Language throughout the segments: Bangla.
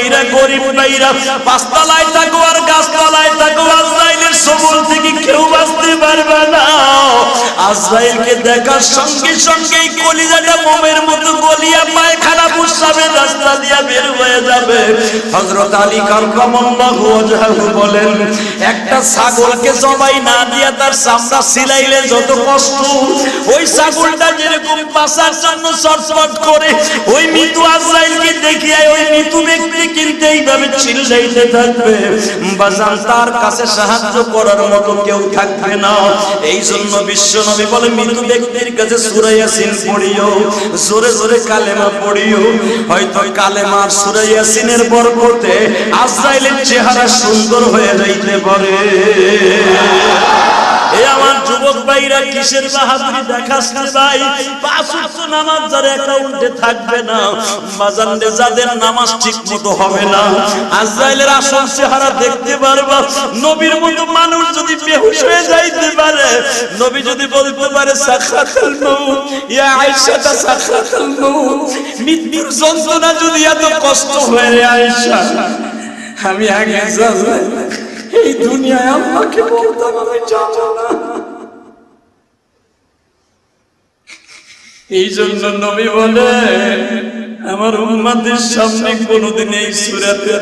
ভাইরা, গরিব ভাইরা, পাঁচতলায় থাকো আর গাছতলায় থাকো, আজরাইলের সবল থেকে কেউ বাঁচতে পারবে না। আজরাইলকে দেখার সঙ্গে সঙ্গেই কলিজাটা মোমের মতো গলিয়া পায়খানা প্রস্রাবের রাস্তা দিয়া বের হয়ে যাবে। হযরত আলী কাররামাল্লাহু ওয়াজহাহু বলেন, একটা ছাগলকে জবাই না দিয়া তার চামড়া ছিলাইলে যত কষ্ট, ওই ছাগলটা যেরকম বাঁচার জন্য ছটফট করে, ওই মৃত্যু আজরাইলকে দেখিয়া ওই মৃত্যু ব্যক্তি কিন্তু এইভাবে চিল্লাইতে থাকবে, বাজান তার কাছে সাহায্য করার মতো কেউ থাকবে না। এই জন্য বিশ্ব নবী বলে, মৃত্যু ব্যক্তির কাছে সূরা ইয়াসিন পড়িও, জোরে জোরে কালেমা পড়িও। হয়তো কালেমার সূরা ইয়াসিনের বরকতে আজরাইলের চেহারা সুন্দর হয়ে যাইতে পারে। এ আমার যুবক ভাইরা, কিসের বাহাদুরি দেখাস না ভাই? পাঁচ ওয়াক্ত নামাজ যার অ্যাকাউন্টে থাকবে না, বাজানরে যাদের নামাজ ঠিকমতো হবে না, আজরাইলের আসল চেহারা দেখতে পারবা। নবীর মতো মানুষ যদি বেহুশ হয়ে যাইতে পারে, নবী যদি বলতে পারে সাকরাতুল মাউত, ইয়া আয়েশা সাকরাতুল মাউত, মৃত্যুর যন্ত্রণা যদি এত কষ্ট হয় রে আয়েশা, আমি আগে যাই এই দুনিয়ায় আল্লাহকে বলতাম আমি যাব না। এই জন্য নবী বলে, আমার উম্মতের সামনে কোনদিন এই সূরাতে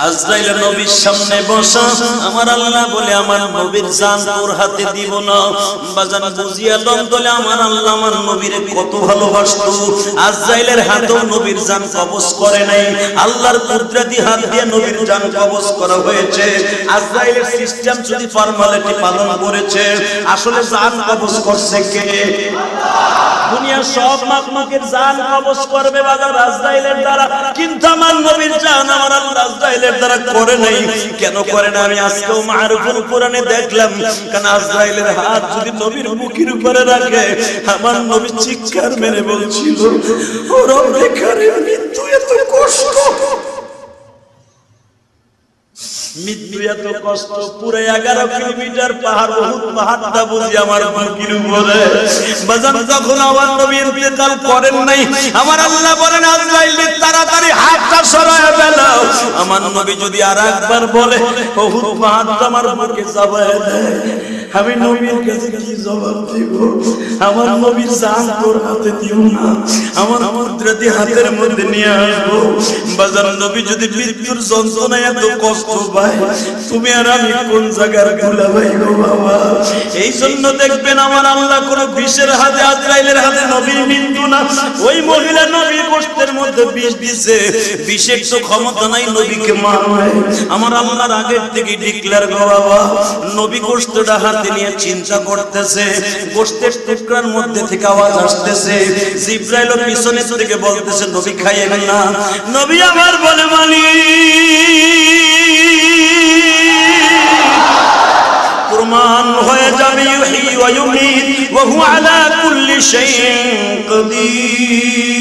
আজরাইল নবীর সামনে বসা, আমার আল্লাহ বলে আমার নবীর জান তোর হাতে দিব না। বাজান বুঝিয়া লম বলে, আমার আল্লাহ আমার নবীর কত ভালোবাসতো, আজরাইলের হাতেও নবীর জান কবজ করে নাই, আল্লাহর কুদরতি হাত দিয়ে নবীর জান কবজ করা হয়েছে। আজরাইলের সিস্টেম যদি ফর্মালিটি পালন করেছে, আসলে জান কবজ করছে কে? দুনিয়ার সব মাখলুকের জান কবজ করবে বাজার আজরাইলের দ্বারা, কিন্তু আমার নবীর জান আমার আল্লাহ আজরাইলের দ্বারা করে নাই। কেন করে না? আমি আজকেও মারুফুল কোরআনে দেখলাম, কারণ আজরাইলের হাত যদি নবীর মুখের উপরে রাখে, আমার নবী চিৎকার মেরে বলছিল, ও রব্বে কারীম, মৃত্যু এত কষ্ট, মৃত্যু এত কষ্ট, পুরো 11 কিলোমিটার পাহাড়, বহুত পাহাড়টা বুঝি আমার মুখের উপরে। বাজান যখন আমার নবী ইন্তেকাল করেন নাই, আমার আল্লাহ বলেন আজরাইল তাড়াতাড়ি হাতটা সরায় ফেলো। আমার নবী যদি আরেকবার বলে বহুত পাহাড়টা আমার মুখে চাপায় দেয়, আমি নবীর কাছে কি জবাব দিব? আমার নবীর জান তোর হাতে দিও না, আমার কুদরতি হাতের মধ্যে নিয়ে আসবো। বাজান নবী যদি মৃত্যুর যন্ত্রণায় এত কষ্ট পায়, তুমি আর আমি কোন জায়গার ভুলা ভাই গো বাবা। এই জন্য দেখবেন আমার আল্লাহ কোন বিষের হাতে, আজরাইলের হাতে নবীর মৃত্যু না, ওই মহিলা নবীর গোশতের মধ্যে বিষ দিছে, বিষের তো ক্ষমতা নাই নবীকে মারবে। আমার আল্লাহর আগের থেকে ডিক্লেয়ার গো বাবা, নবী গোশতটা হাতে নিয়ে চিন্তা করতেছে, গোশতের টুকরার মধ্যে থেকে আওয়াজ আসতেছে, জিবরাইল পিছনে থেকে বলতেছে নবী খাইয়েন না। নবী আমার বলে প্রমাণ হয়ে যাবে, ইউহি ওয়া ইউমীত ওয়া হুয়া আলা কুল্লি শাইইন কাদির,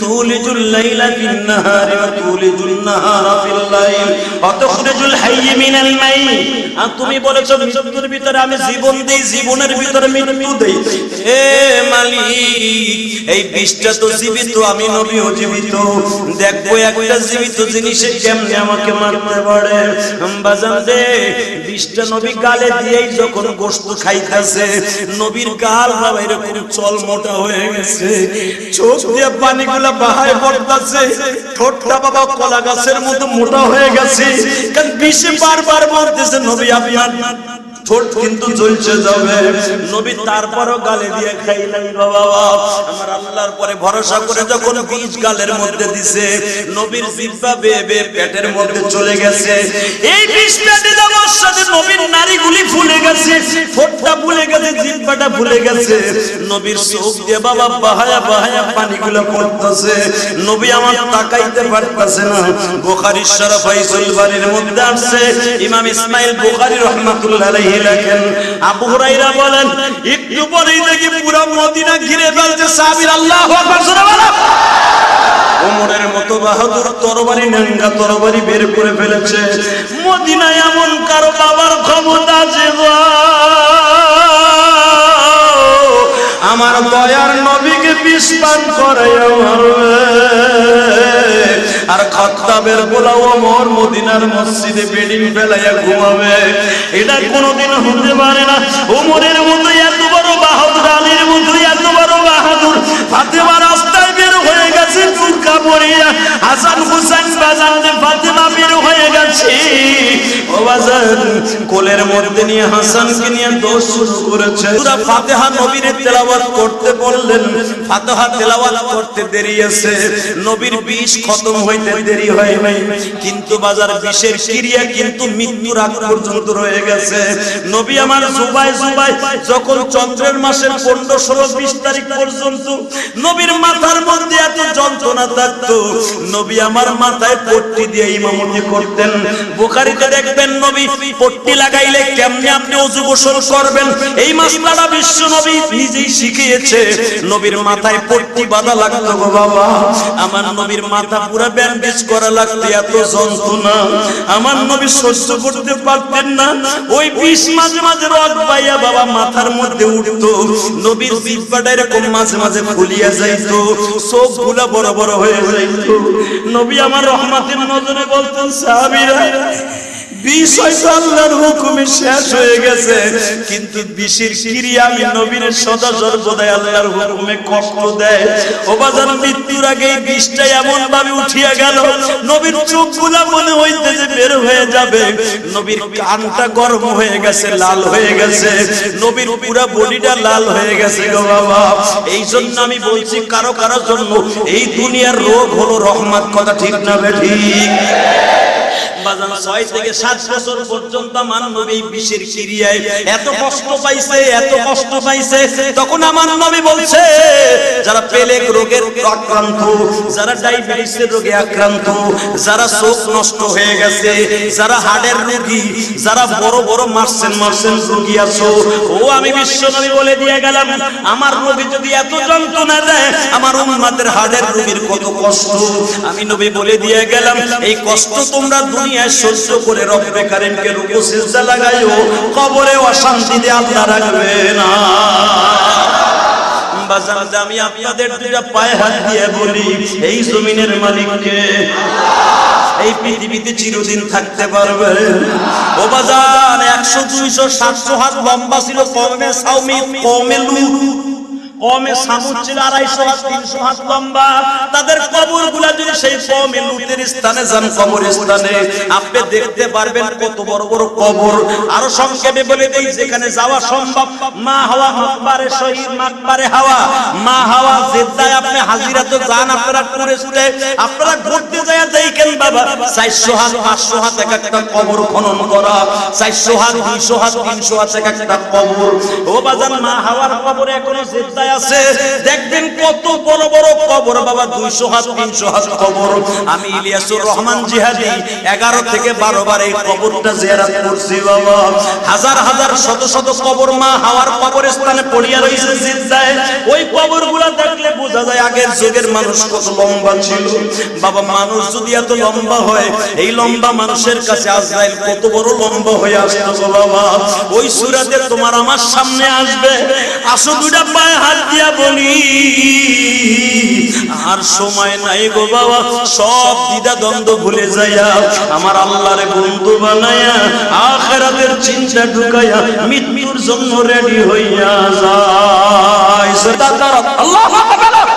তুলিজুল লাইলা ফিন নাহারি ওয়া তুলিজুন নাহারা ফিল লাইল ওয়া তুখরিজুল হাইয়্য মিনাল মাইয়্যিত। আর তুমি বলেছো মৃত্যুর ভিতরে আমি জীবন দেই, জীবনের ভিতরে মৃত্যু দেই। হে মালিক, এই বিষটা তো জীবিত, আমি নবীও জীবিত, দেখবো একটা জীবিত জিনিসে কেমনে আমাকে মারতে পারে। বাজান দে, বিষটা নবী গালে দিয়েই যখন গোশত খাইতেছে, নবীর গাল বাবা এরকম চল মোটা হয়ে গেছে, চোখ দিয়ে পানিগুলা বাহায় পড়তেছে, ঠোঁটটা বাবা কলা গাছের মতো মোটা হয়ে গেছে, কারণ বিষে বারবার বলতেছে নবী আপনার ঠোঁট কিন্তু জ্বলছে যাবে। নবী তারপরও গালে দিয়ে খাইলেন বাবা। আমার আল্লাহর পরে ভরসা করে যখন বীজ গালের মধ্যে দিছে, নবীর জিহ্বা বেয়ে বেয়ে পেটের মধ্যে চলে গেছে। এই বিষ পেটে যাওয়ার সাথে নবীর নাড়িগুলি ফুলে গেছে, ঠোঁটটা ফুলে গেছে, জিহ্বাটা ফুলে গেছে। নবীর চোখ দিয়ে বাবা বাহায়া বাহায়া পানিগুলো পড়তেছে, নবী আমার তাকাইতে পারতেছে না। বুখারী শরীফ ফাইসুল বারীর মধ্যে আছে, ইমাম ইসমাইল বুখারী রাহমাতুল্লাহ আলাইহি লেখেন, আবু হুরায়রা বলেন, একটু পরেই দেখি পুরো মদিনা ঘিরে ফেলছে সাহাবীরা, আল্লাহু আকবার সুবহানাল্লাহ। ওমরের মতো বাহাদুর তরবারি, নাঙ্গা তরবারি বের করে ফেলেছে। মদিনায় এমন কারো বাবার ক্ষমতা আছে গো, আমার দয়ার নবীকে বিষ পান করাইয়া মারবে। আর খাত্তাবের বলা ওমর মদিনার মসজিদে বেডিং ফেলাইয়া ঘুমাবে। এটা কোনোদিন হতে পারে না। ওমরের মতো এত বড় বাহাদুর, আলীর মতো এত বড় বাহাদুর, ফাতেমা রাস্তায় বের হয়ে গেছে বুরকা পরিয়া, হাসান হুসাইন বাজারে ফাতেমা বের হয়ে গেছে। ও বাজার কোলের মধ্যে নিয়ে হাসানকে নিয়ে দোষ শুরু করেছে। সূরা ফাতিহা নবীর তেলাওয়াত করতে বললেন, ফাতিহা তেলাওয়াত করতে দেরি আছে, নবীর বিষ খতম হইতে দেরি হয় নাই, কিন্তু বাজার বিষের ক্রিয়া কিন্তু মৃত্যুর আগ পর্যন্ত রয়ে গেছে। নবী আমার জুবাই যখন চন্দ্রের মাসের 15, 16, 20 তারিখ পর্যন্ত নবীর মাথার মধ্যে এত যন্ত্রণা থাকতো, নবী আমার মাথায় পট্টি দিয়ে ইমামতি করতেন। বুখারীতে দেখবেন নবী পট্টি লাগাইলে কেমনে আপনি ওযু গোসল করবেন, এই মাসলাটা বিশ্ব নবী নিজেই শিখিয়েছে। নবীর মাথায় পট্টি বাঁধা লাগতো গো বাবা, আমার নবীর মাথা পুরো ব্যান্ডেজ করা লাগতো, এত যন্ত্রণা আমার নবী সহ্য করতে পারতেন না। ওই বিষ মাঝে মাঝে রগ পাইয়া বাবা মাথার মধ্যে উঠতো, নবীর জিহ্বাটা এরকম মাঝে মাঝে ফুলিয়া যাইতো, চোখগুলো বড় বড় হয়ে যাইতো। নবী আমার রহমতের নজরে বলতেন, সাহাবীরা বিষ হয়তো আল্লাহর হুকুমে শেষ হয়ে গেছে, কিন্তু বিষের ক্রিয়া আমি নবীর সদা সর্বদাই আল্লাহর হুকুমে কষ্ট দেয়। ও বাজার মৃত্যুর আগে বিষটা এমন ভাবে উঠিয়া গেল, নবীর চোখগুলা মনে হইতে যে বের হয়ে যাবে, নবীর কানটা গরম হয়ে গেছে, লাল হয়ে গেছে, নবীর পুরো বডিটা লাল হয়ে গেছে গো বাবা। এই জন্য আমি বলছি কারো কারো জন্য এই দুনিয়ার রোগ হলো রহমত, কথা ঠিক না ঠিক? 6 থেকে 7 বছর পর্যন্ত আমার নবী বিষের ক্রিয়ায় এত কষ্ট পাইছে, তখন আমার নবী বলছে, যারা পেলেক রোগের আক্রান্ত, যারা ডায়াবেটিসের রোগে আক্রান্ত, যারা চোখ নষ্ট হয়ে গেছে, যারা হার্টের রোগী, যারা বড় বড় মার্সেন রোগী আছো, ও আমি বিশ্ব নবী বলে দিয়ে গেলাম, আমার নবী যদি এত যন্ত্রণা দেয়, আমার উম্মতের হার্টের রোগীর কত কষ্ট আমি নবী বলে দিয়ে গেলাম। এই কষ্ট তোমরা দুনিয়ায় সহ্য করে রব্বে কারীমকে রুকু সিজদা লাগাইও, কবরে অশান্তিতে আল্লাহ রাখবে না। বাজার আমি আপনাদের দুইটা পায়ে হাত দিয়ে বলি, এই জমিনের মালিককে, এই পৃথিবীতে চিরদিন থাকতে পারবে। ও বাজার 100, 200, 700 হাত লম্বা ছিল কওমে সাউমি, কওমে লূত, কওমে সামুদ ছিল 250 হাত, 300 হাত লম্বা। তাদের কবরগুলা যদি সেই কওমে লূতের স্থানে যান, কবরস্থানে আপনি দেখতে পারবেন কত বড় বড় কবর। আরো সংক্ষেপে বলে দেই, যেখানে যাওয়া সম্ভব, মা হাওয়া মাকবারে শহীদ, মাকবারে হাওয়া, মা হাওয়া জেদ্দায় আপনি হাজিরাতে যান, আপনারা টুরিস্টে আপনারা ঘুরতে যায় দেখেন বাবা 400 হাত 500 হাত এক একটা কবর খনন করা, 400 হাত 200 হাত 300 হাত এক একটা কবর। ও বাজান মা হাওয়ার কবরে এখনো জেদ্দায় আছে, দেখবেন কত বড় বড় কবর বাবা, 200 হাত 300 হাত কবর। আমি ইলিয়াসুর রহমান জিহাদি 11 থেকে 12 বার এই কবরটা জিয়ারত করছি বাবা। হাজার হাজার শত শত কবর মা হাওয়ার কবরস্থানে পড়িয়া রয়েছে জিদ্দায়। ওই কবরগুলো দেখলে বোঝা যায় আগের যুগের মানুষ কত লম্বা ছিল বাবা। মানুষ যদি এত লম্বা হয়, এই লম্বা মানুষের কাছে আজরাইল কত বড় লম্বা হয়ে আসতো বাবা। ওই সূরাতে তোমার আমার সামনে আসবে, আসো দুইটা পায়ে হাত দিয়া বলি, আর সময় নাই গো বাবা, সব দ্বিধা দ্বন্দ্ব ভুলে যাইয়া আমার আল্লাহরে বন্ধু বানায়া আখিরাতের চিন্তা ঢুকাইয়া মৃত্যুর জন্য রেডি হইয়া যায়। আল্লাহু আকবার।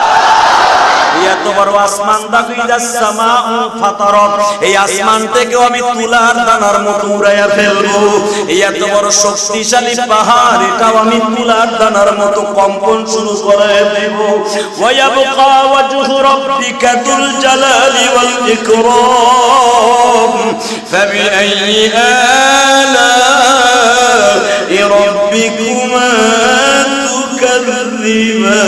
এত বড় আসমান দাকিদাস সামাউ ফাতারাত, এই আসমান থেকে আমি তুলার দানার মতো উড়াইয়া ফেলবো। এই এত বড় শক্তিশালী পাহাড়, এটাও আমি তুলার দানার মতো কম্পন শুরু করে দেব। ওয়ায়াবকা ওয়াজহু রাব্বিকা যুল জালালি ওয়াল ইকরাম, ফাবিআইয়ি আলা'i রাব্বিকুমা তুকাযযিবান।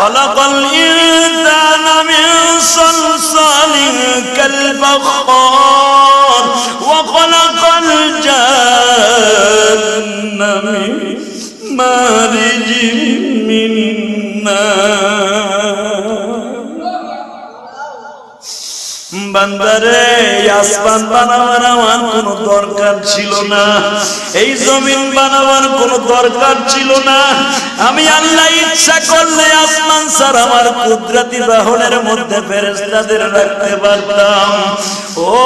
خلق الإنسان من صلصال كالفخار وخلق الجن من مارج من نار। বান্দারে আসমান বানাবার আমার কোনো দরকার ছিল না, এই জমিন বানাবার কোনো দরকার ছিল না। আমি আল্লাহ ইচ্ছা করলে আসমান স্যার আমার কুদরতি বাহনের মধ্যে ফেরেশতাদের রাখতে পারতাম। ও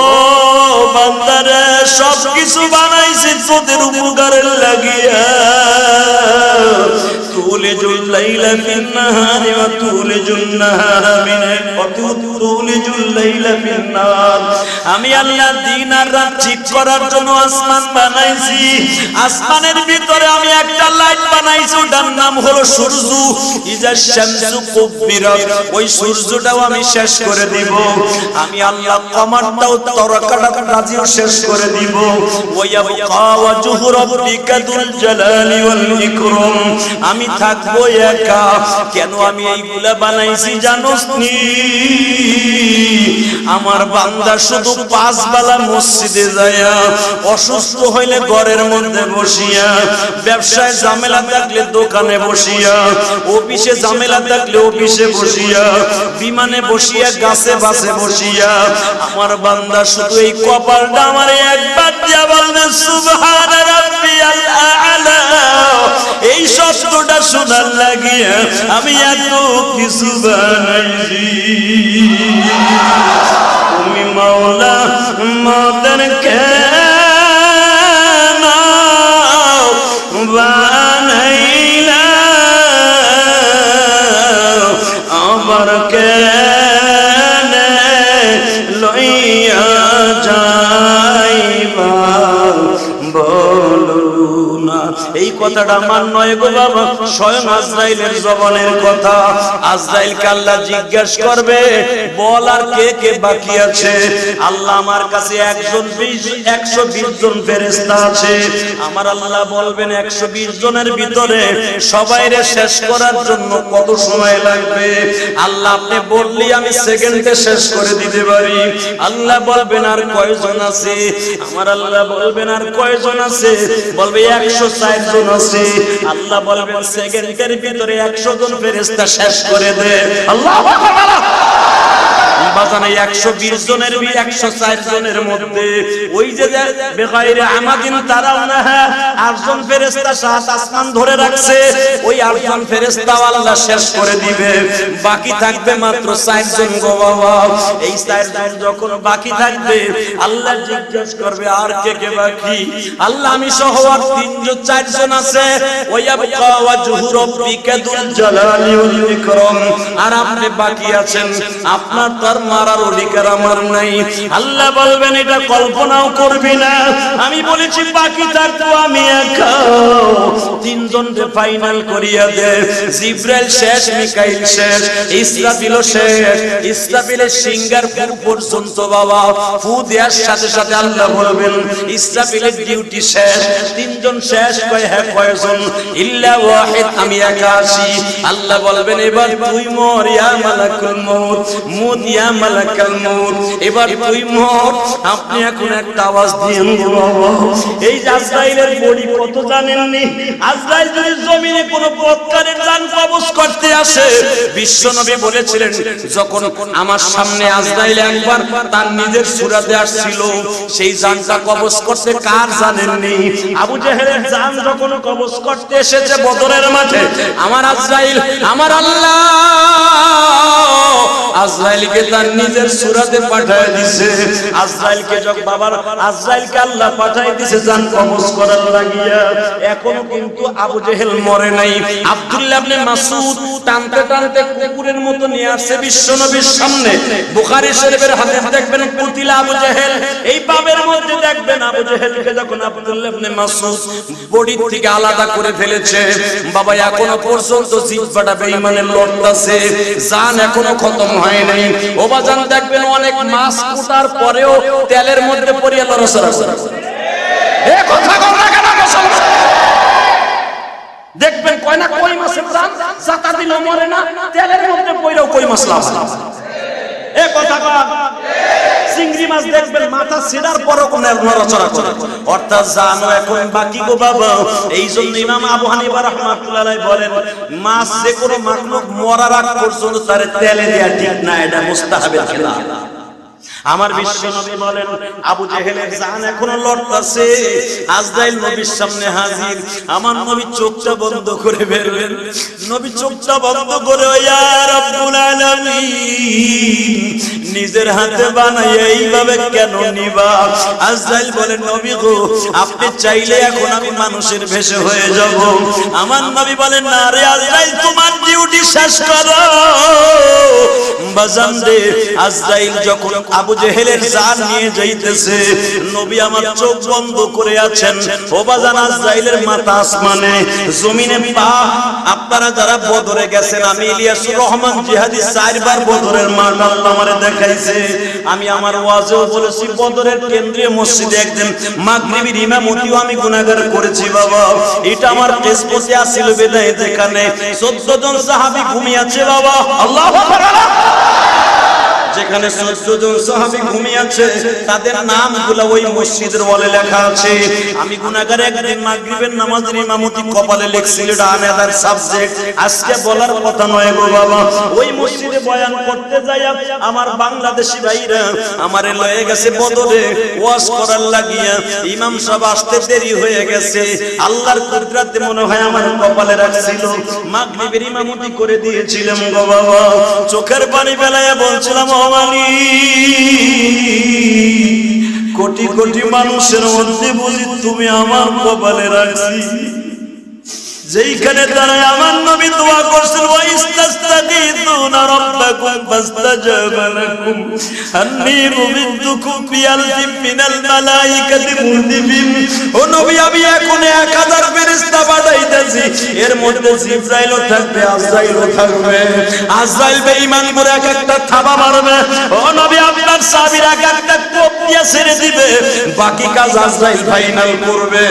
বান্দারে সব কিছু বানাইছি তোদের উপকারের লাগিয়া। তুলিজুল লাইলা ফিন নাহারি ওয়া তুলিজুন নাহারা তুলিজুল লাইলা ফিন নাহার। আমি আল্লাহ দিন আর রাত ঠিক করার জন্য আসমান বানাইছি। আসমানের ভিতরে আমি একটা লাইট বানাইছি, ওটার নাম হলো সূর্য। ইজা শামসু কুব্বিরাত, ওই সূর্যটাও আমি শেষ করে দিব। আমি আল্লাহ কমারটাও তরকাটা রাজিও শেষ করে দিব। ওয়ায়াবকা ওয়াজহু রাব্বিকা যুল জালালি ওয়াল ইকরাম, আমি থাকবো একা। কেন আমি এইগুলা বানাইছি জানোস নি? আমার বান্দা শুধু 5 বেলা মসজিদে যায়, অসুস্থ হইলে ঘরের মধ্যে বসিয়া, ব্যবসায় ঝামেলা থাকলে দোকানে বসিয়া, অফিসে ঝামেলা থাকলে অফিসে বসিয়া, বিমানে বসিয়া, গাছে বাসে বসিয়া, আমার বান্দা শুধু এই কপালটা আমার একবার দিয়া বলবে সুবহান রাব্বিয়াল আ'লা। এই শব্দটা শোনার লাগিয়া আমি এত কিছু বানাইছি। তুমি মাওলা মাদের কেন বানাইলা, আবার কেন লইয়া যাইবা বলো না। এই কথাটা আমার নয় গো বাবা, স্বয়ং আজরাইলের জবানের কথা। আজরাইলকে আল্লাহ জিজ্ঞাসা করবে, বল আর কে কে বাকি আছে? আল্লাহ আমার কাছে 120 জন ফেরেশতা আছে। আমার আল্লাহ বলবেন 120 জনের ভিতরে সবাইরে শেষ করার জন্য কত সময় লাগবে? আল্লাহ আপনি বললি আমি সেকেন্ডে শেষ করে দিতে পারি। আল্লাহ বলবেন আর কয়জন আছে? আমার আল্লাহ বলবেন আর কয়জন আছে? বলবে 104 জন আছে। আল্লাহ বলবেন সেকেন্ডের ভিতরে 100 জন ফেরেশতা শেষ করে দে। আল্লাহু আকবার। বাজানে 120 জনের 104 জনের মধ্যে ওই যে বেগাইরে আমাদিন তারাউনা 8 জন ফেরেশতা 7 আসমান ধরে রাখছে, ওই 8 জন ফেরেশতা আল্লাহ শেষ করে দিবে। বাকি থাকবে মাত্র 4 জন গো বাবা। এই 4 জন যখন বাকি থাকবে আল্লাহ জিজ্ঞেস করবে আর কে কে বাকি? আল্লাহ আমি সহ আর 4 জন আছে। ওয়ায়াবকা ওয়াজহু রাব্বিকা যুল জালালি ওয়াল ইকরাম, আর আপনি বাকি আছেন, আপনার তার মারার অধিকার আমার নাই। আল্লাহ বলবেন এটা কল্পনাও করবি না, আমি বলেছি বাকি থাকতো আমি একা। 3 জনকে ফাইনাল করিয়া দে। জিবরাইল শেষ, মিকাইল শেষ, ইসরাফিল শেষ। ইসরাফিলের সিঙ্গার পর্যন্ত বাবা ফু দেওয়ার সাথে সাথে আল্লাহ বলবেন ইসরাফিলের ডিউটি শেষ। 3 জন শেষ। কয় হ্যাঁ কয়জন? ইল্লা ওয়াহিদ, আমি একা আছি। আল্লাহ বলবেন এবার তুই মর ইয়া মালাকুল মউত, মুত ইয়া মালাকাল মউত, এবার তুই মর। আপনি এখন একটা আওয়াজ দিয়েন বাবা। এই আজরাইলের বডি কত জানেননি? আজরাইল যদি জমিনে কোনো বৎকারের জান কবজ করতে আসে, বিশ্বনবী বলেছিলেন যখন আমার সামনে আজরাইল একবার তার নিজের সূরাতে আসছিল, সেই জানটা কবজ করতে কার জানেননি? আবু জেহেলের জান যখন কবজ করতে এসেছে বদরের মাঠে, আমার আজরাইল, আমার আল্লাহ আজরাইলকে তার নিজের সূরাতে পাঠিয়ে দিয়েছে। আজরাইলকে যখন বাবার আজরাইলকে আল্লাহ পাঠিয়ে দিয়েছে জান কবজ করার লাগিয়া। এখনো কিন্তু আবু জেহেল মরে নাই। আব্দুল্লাহ ইবনে মাসউদ টানতে টানতে কুকুরের মতো নিয়ে আসছে বিশ্বনবীর সামনে। বুখারী শরীফের হাদিস দেখবেন কুতিলা আবু জেহেল, এই বাবের মধ্যে দেখবেন আবু জেহেলকে যখন আব্দুল্লাহ ইবনে মাসউদ বডি থেকে আলাদা করে ফেলেছে, বাবা এখনো পর্যন্ত জিহ্বাটা বেঈমানের লড়তাছে, জান এখনো খতম হয় নাই। ও বাজান দেখবেন অনেক মাছ কুটার পরেও তেলের মধ্যে পড়িয়া লড়াচড়া করে। এ কথা কও না কেন মুসলমান? দেখবেন কয় না কই মাছের প্রাণ জাতা দিল মরে না, তেলের মধ্যে পড়েও কই মাছ লাভ। এ কথা কও। চিংড়ি মাছ দেখবেন মাথা ছিড়ার পরও কোন নড়াচড়া করে, অর্থাৎ জানো এখন বাকি গো বাবা। এই জন্য ইমাম আবু হানিফা রাহমাতুল্লাহ আলাইহি বলেন মাছ যে কোনো মাখলুক মরার আগ পর্যন্ত তারে তেলে দেয়া ঠিক না, এটা মুস্তাহাবের খেলাফ। আমার বিশ্ব নবী বলেন আবু জেহেলের জান এখনো লড়তাছে, আজরাইল নবীর সামনে হাজির। আমার নবী চোখটা বন্ধ করে বেরোলেন, নবী চোখটা বন্ধ করে ইয়া রাব্বুল আলামিন নিজের হাতে বানায় এইভাবে কেন নিবা? আজরাইল বলেন নবী গো আপনি চাইলে এখন আমি মানুষের ভেষে হয়ে যাব। আমার নবী বলেন না রে আজরাইল তোমার ডিউটি শেষ করো। বাজান রে আজরাইল যখন আবু জেহেলের জান নিয়ে যাইতেছে, নবী আমার চোখ বন্ধ করে আছেন। ও বাজান আজরাইলের মাথা আসমানে, জমিনে পা। আপনারা যারা বদরে গেছেন, আমি ইলিয়াসুর রহমান জিহাদি 4 বার বদরের মাঠ আল্লাহ আমারে দেখাইছে। আমি আমার ওয়াজেও বলেছি বদরের কেন্দ্রীয় মসজিদে একদিন মাগরিবের ইমামতিও আমি গুনাহগার করেছি বাবা। এটা আমার কিসমতে আসিল বিদায় যেখানে 14 জন সাহাবী ঘুমিয়ে আছে বাবা। আল্লাহু আকবার। যেখানে 14 জন সাহাবী ঘুমিয়ে আছে তাদের নামগুলো ওই মসজিদের ওয়ালে লেখা আছে। আমি গুনাহগার একদিন মাগরিবের নামাজের ইমামতি কপালে লিখছিল, এটা আলাদার সাবজেক্ট, আজকে বলার কথা নয় গো বাবা। ওই মসজিদে বয়ান করতে যাই আমার বাংলাদেশি ভাইরা আমারে লয়ে গেছে বদরে ওয়াজ করার লাগিয়া। ইমাম সাহেব আসতে দেরি হয়ে গেছে, আল্লাহর কুদরতে মনে হয় আমার কপালে রাখছিল, মাগরিবের ইমামতি করে দিয়েছিলাম গো বাবা। চোখের পানি ফেলাইয়া বলছিলাম কোটি কোটি মানুষের মধ্যে বুঝি তুমি আমার কপালে রাখছি। যেইখানে দাঁড়ায় আমার নবী দোয়া করছেন ওয়াইস্তাস্তাগীতুনা রাব্বাকুম ফাস্তাজাবা লাকুম আন্নী মুমিদ্দুকুম বিআলফিন মিনাল মালাইকাতি মুরদিফিন। ও নবী আমি এখন 1000 ফেরেশতা পাঠাইতেছি, এর মধ্যে জিবরাইলও থাকবে, আজরাইলও থাকবে। আজরাইল বেঈমান করে এক একটা থাবা মারবে। ও নবী আপনার সাহাবীরা এক একটা কোপ দিয়ে ছেড়ে দিবে, বাকি কাজ আজরাইল ফাইনাল করবে।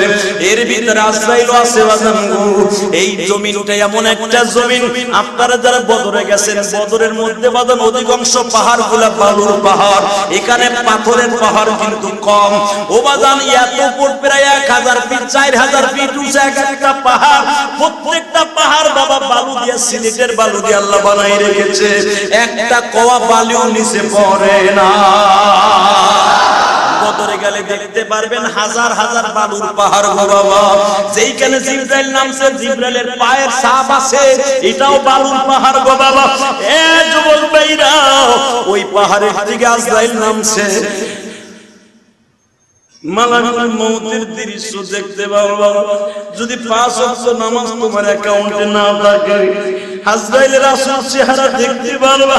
এর ভিতরে আজরাইলও আছে বাজান গো। এই জমিনটা এমন একটা জমিন, আপনারা যারা বদরে গেছেন বদরের মধ্যে বাদান অধিকাংশ পাহাড়গুলা বালুর পাহাড়, এখানে পাথরের পাহাড় কিন্তু কম। ও বাদান এত উপর প্রায় 1000 ফিট 4000 ফিট উঁচু এক একটা পাহাড়, প্রত্যেকটা পাহাড় বাবা বালু দিয়ে সিলেটের বালু দিয়ে আল্লাহ বানাই রেখেছে, একটা কোয়া বালিও নিচে পড়ে না। বদরে গেলে দেখতে পারবেন হাজার হাজার বালুর পাহাড় গো বাবা। যেইখানে জিবরাইল নামছে জিবরাইলের পায়ের ছাপ আছে, এটাও বালুর পাহাড় গো বাবা। এ যুবক ভাইরা ওই পাহাড়ের দিকে আজরাইল নামছে, মালাকুল মউতের দৃশ্য দেখতে পারবা। যদি 5 ওয়াক্ত নামাজ তোমার অ্যাকাউন্টে না থাকে, আজরাইলের আসল চেহারা দেখতে পারবা।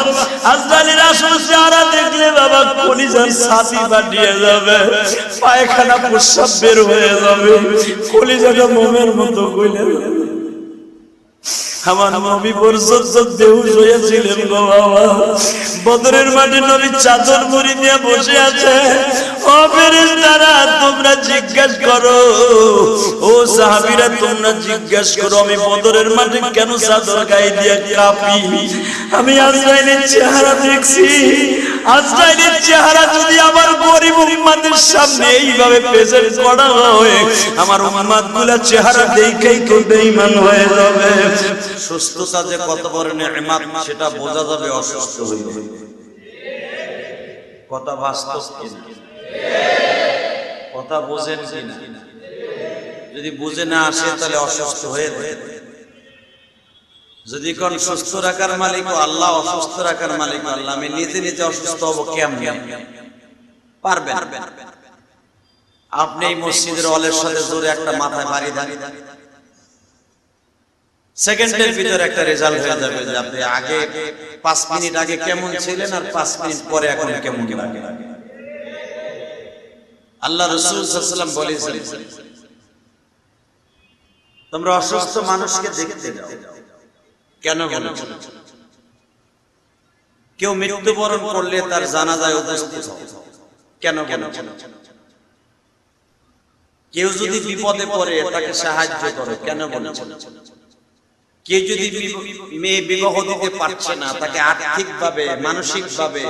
আজরাইলের আসল চেহারা দেখলে বাবা কলিজার ছাতি ফাটিয়ে যাবে, পায়খানা প্রস্রাব বের হয়ে যাবে, কলিজাটা মোমের মতো গলে যাবে। আমার নবী পর্যন্ত বেহুশ হয়েছিলেন গো বাবা। বদরের মাঠে নবী চাদর মুড়ি দিয়ে বসে আছে। ও ফেরেশতারা তোমরা জিজ্ঞেস করো, ও সাহাবীরা তোমরা জিজ্ঞেস করো আমি বদরের মাঠে কেন চাদর গায়ে দিয়ে কাঁপি? আমি আজরাইলের চেহারা দেখছি। আজরাইলের চেহারা যদি আমার গরিব উম্মতের সামনে এইভাবে প্রেজেন্ট করা হয়, আমার উম্মতগুলা চেহারা দেখেই তো বেঈমান হয়ে যাবে। সুস্থতা যে কত বড় নিয়ামত সেটা বোঝা যাবে অসুস্থ হইলে। কথা বাস্তব কিনা? কথা বোঝেন কিনা? যদি বুঝে না আসে তাহলে অসুস্থ হয়ে যাবে। যদি কোন সুস্থ রাখার মালিক আল্লাহ, অসুস্থ রাখার মালিক আল্লাহ, আমি নিজে নিজে অসুস্থ হব কেমনে? পারবেন? আপনি এই মসজিদের ওয়ালের সাথে জোরে একটা মাথায় বাড়ি দেন, সেকেন্ডের ভিতরে একটা রেজাল্ট হয়ে যাবে যে আপনি আগে 5 মিনিট আগে কেমন ছিলেন আর 5 মিনিট পরে এখন কেমন লাগে। আল্লাহ রাসূল সাল্লাল্লাহু আলাইহি ওয়াসাল্লাম বলেছেন তোমরা অসুস্থ মানুষকে দেখতে যাও। কেন বলেছেন? কেউ মৃত্যুবরণ করলে তার জানাজায় উপস্থিত হও। কেন বলেছেন? কেউ যদি বিপদে পড়ে তাকে সাহায্য করো। কেন বলেছেন? কেউ যদি মেয়ে বিবাহ দিতে পারছে না তাকে আর্থিকভাবে মানসিকভাবে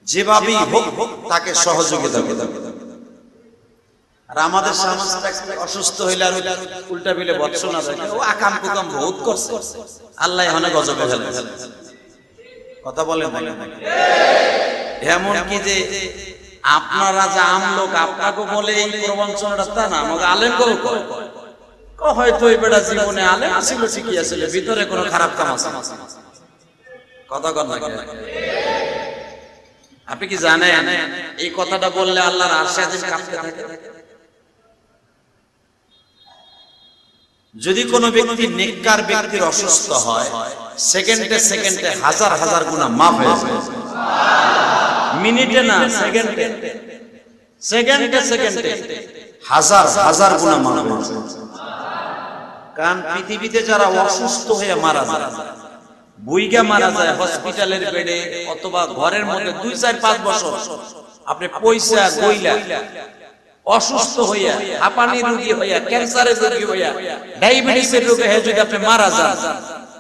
যেভাবেই হোক তাকে সহযোগিতা করো। আর আমাদের সমাজটা অসুস্থ হইলে আর উল্টা বিলে বৎসনা দেখে ও আকাম কুকাম বহুত করছে, আল্লাহ এখানে গজবে ফেলে। কথা বলেন না? এমন কি যে আপনারা যা আমলোক আপনাকে বলে এই প্রবঞ্চনাটা তা না, আমাকে আলেম কেউ হয়তো এই বেটা জীবনে আলেম ছিল ঠিকই আছিল, ভিতরে কোনো খারাপ কাম আছে কথা কর না। আপনি কি জানেন এই কথাটা বললে আল্লাহর আরশে আজিম কাঁপতে থাকে? যদি কোনো ব্যক্তি নেককার ব্যক্তির অসুস্থ হয়, সেকেন্ডে সেকেন্ডে হাজার হাজার গুনাহ মাফ হয়ে যায়। মিনিটে না, সেকেন্ডে সেকেন্ডে সেকেন্ডে হাজার হাজার গুনাহ মাফ হয়ে যায়। কারণ পৃথিবীতে যারা অসুস্থ হয়ে মারা যায়, বুইগা মারা যায় হসপিটালের বেডে অথবা ঘরের মধ্যে 2-4-5 বছর আপনি পয়সা গইলা অসুস্থ হইয়া, হাঁপানি রোগী হইয়া, ক্যান্সারের রোগী হইয়া, ডায়াবেটিসের রোগী হয়ে যদি আপনি মারা যান,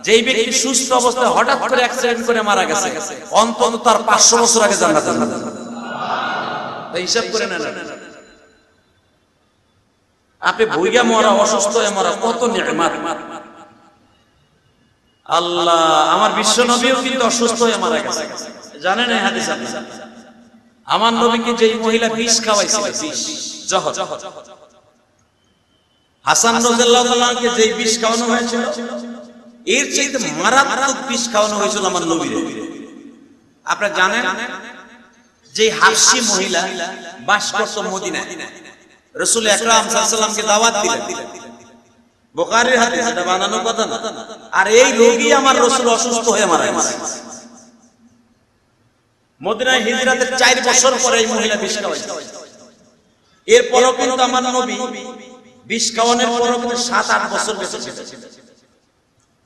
যেই ব্যক্তি সুস্থ অবস্থায় হঠাৎ করে অ্যাক্সিডেন্ট করে মারা গেছে, অন্তত তার 500 বছর আগে জান্নাতে যাবে। তাই হিসাব করে নেন আপনি ভুইয়া মরা, অসুস্থ হয়ে মরা কত নিয়ামত। আল্লাহ, আমার বিশ্ব নবীও কিন্তু অসুস্থ হয়ে মারা গেছে, জানেন এই হাদিস? আমার নবীকে যেই মহিলা বিষ খাওয়াইছিল, বিষ জহর, হাসান রাদিয়াল্লাহু তাআলা কে যেই বিষ খাওয়ানো হয়েছিল, এর চাইতে মারাত্মক বিষ খাওয়ানো হয়েছিল আমার নবীর। আপনারা জানেন যে হাবশী মহিলা বাস করত মদিনায়, রাসূল আকরাম সাল্লাল্লাহু আলাইহি ওয়াসাল্লামকে দাওয়াত দিলেন। বুখারীর হাদিস, এটা বানানো কথা না। আর এই রোগী আমার রাসূল অসুস্থ হয়ে মারা গেছে। মদিনায় হিজরতের 4 বছর পরে এই মহিলা বিষ খাওয়াইছে। এরপরও কিন্তু আমার নবী বিষ খাওয়ানোর পরও কিন্তু 7-8 বছর বেঁচে ছিলেন,